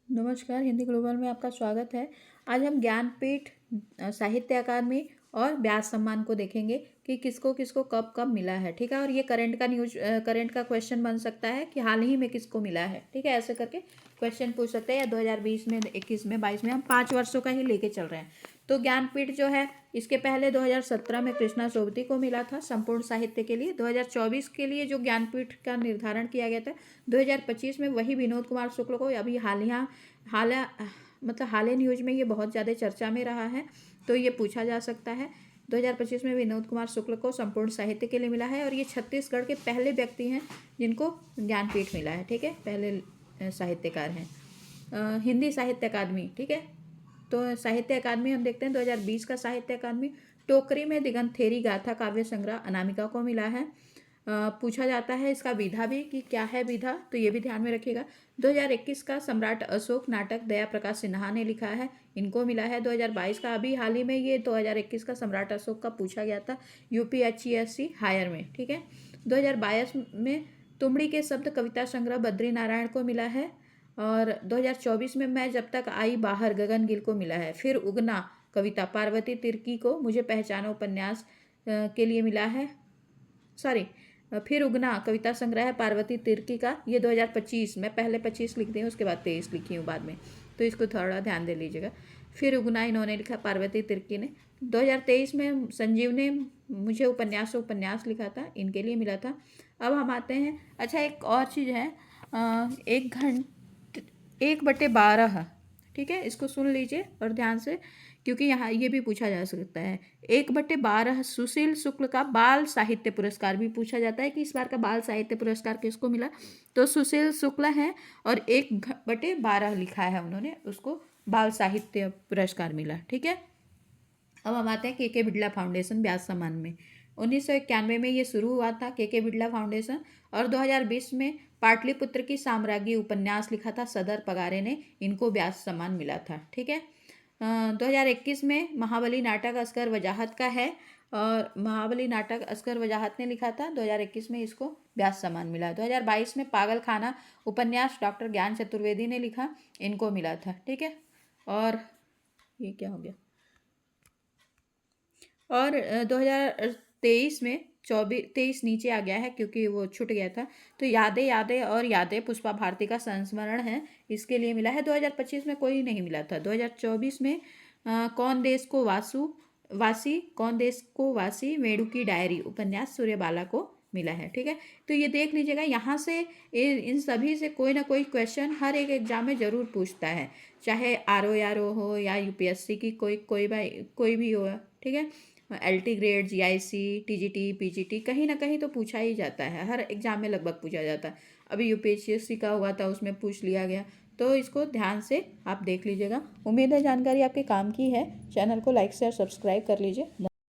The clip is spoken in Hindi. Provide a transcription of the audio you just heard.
नमस्कार, हिंदी ग्लोबल में आपका स्वागत है। आज हम ज्ञानपीठ साहित्य अकादमी और व्यास सम्मान को देखेंगे कि किसको किसको कब कब मिला है। ठीक है, और ये करंट का क्वेश्चन बन सकता है कि हाल ही में किसको मिला है। ठीक है, ऐसे करके क्वेश्चन पूछ सकते हैं। या 2020 में, 21 में, 22 में, हम 5 वर्षों का ही लेके चल रहे हैं। तो ज्ञानपीठ जो है, इसके पहले 2017 में कृष्णा सोबती को मिला था संपूर्ण साहित्य के लिए। 2024 के लिए जो ज्ञानपीठ का निर्धारण किया गया था, 2025 में वही विनोद कुमार शुक्ल को। अभी हाल न्यूज में ये बहुत ज़्यादा चर्चा में रहा है, तो ये पूछा जा सकता है। 2025 में विनोद कुमार शुक्ल को संपूर्ण साहित्य के लिए मिला है, और ये छत्तीसगढ़ के पहले व्यक्ति हैं जिनको ज्ञानपीठ मिला है। ठीक है, पहले साहित्यकार हैं। हिंदी साहित्य अकादमी, ठीक है, तो साहित्य अकादमी हम देखते हैं 2020 का साहित्य अकादमी। टोकरी में दिगंथेरी गाथा काव्य संग्रह अनामिका को मिला है। पूछा जाता है इसका विधा भी कि क्या है विधा, तो ये भी ध्यान में रखिएगा। 2021 का सम्राट अशोक नाटक दया प्रकाश सिन्हा ने लिखा है, इनको मिला है। 2022 का अभी हाल ही में ये 2021 का सम्राट अशोक का पूछा गया था UPHESC हायर में। ठीक है, 2022 में तुमड़ी के शब्द कविता संग्रह बद्री नारायण को मिला है। और 2024 में मैं जब तक आई बाहर गगन गिल को मिला है। फिर उगना कविता पार्वती तिर्की को मुझे पहचानो उपन्यास के लिए मिला है। फिर उगना कविता संग्रह है पार्वती तिर्की का, ये 2025 में, पहले 25 लिख दी हूँ, उसके बाद 23 लिखी हूँ बाद में, तो इसको थोड़ा ध्यान दे लीजिएगा। फिर उगना इन्होंने लिखा पार्वती तिर्की ने। 2023 में संजीव ने मुझे उपन्यास लिखा था, इनके लिए मिला था। अब हम आते हैं, अच्छा एक और चीज़ है, 1/12, ठीक है, इसको सुन लीजिए और ध्यान से, क्योंकि यहाँ ये भी पूछा जा सकता है। 1/12 सुशील शुक्ल का बाल साहित्य पुरस्कार भी पूछा जाता है कि इस बार का बाल साहित्य पुरस्कार किसको मिला, तो सुशील शुक्ल है, और 1/12 लिखा है उन्होंने, उसको बाल साहित्य पुरस्कार मिला। ठीक है, अब हम आते हैं के बिड़ला फाउंडेशन व्यास सम्मान में। 1991 में ये शुरू हुआ था के बिड़ला फाउंडेशन, और 2020 में पाटलिपुत्र की साम्राज्ञी उपन्यास लिखा था सदर पगारे ने, इनको व्यास सम्मान मिला था। ठीक है, 2021 में महाबली नाटक असगर वजाहत का है, और महाबली नाटक असगर वजाहत ने लिखा था। 2021 में इसको व्यास सम्मान मिला। 2022 में पागल खाना उपन्यास डॉक्टर ज्ञान चतुर्वेदी ने लिखा, इनको मिला था। ठीक है, और ये क्या हो गया, और 2023 में 23 नीचे आ गया है क्योंकि वो छूट गया था, तो यादें पुष्पा भारती का संस्मरण है, इसके लिए मिला है। 2025 में कोई नहीं मिला था। 2024 में कौन देश को वासी मेड़ू की डायरी उपन्यास सूर्यबाला को मिला है। ठीक है, तो ये देख लीजिएगा, यहाँ से इन सभी से कोई ना कोई क्वेश्चन हर एक एग्जाम में ज़रूर पूछता है, चाहे RO हो या UPSC की कोई भी हो। ठीक है, LT grade, GIC, TGT, PGT, कहीं ना कहीं तो पूछा ही जाता है, हर एग्जाम में लगभग पूछा जाता है। अभी UPSC का हुआ था, उसमें पूछ लिया गया, तो इसको ध्यान से आप देख लीजिएगा। उम्मीद है जानकारी आपके काम की है। चैनल को लाइक शेयर सब्सक्राइब कर लीजिए।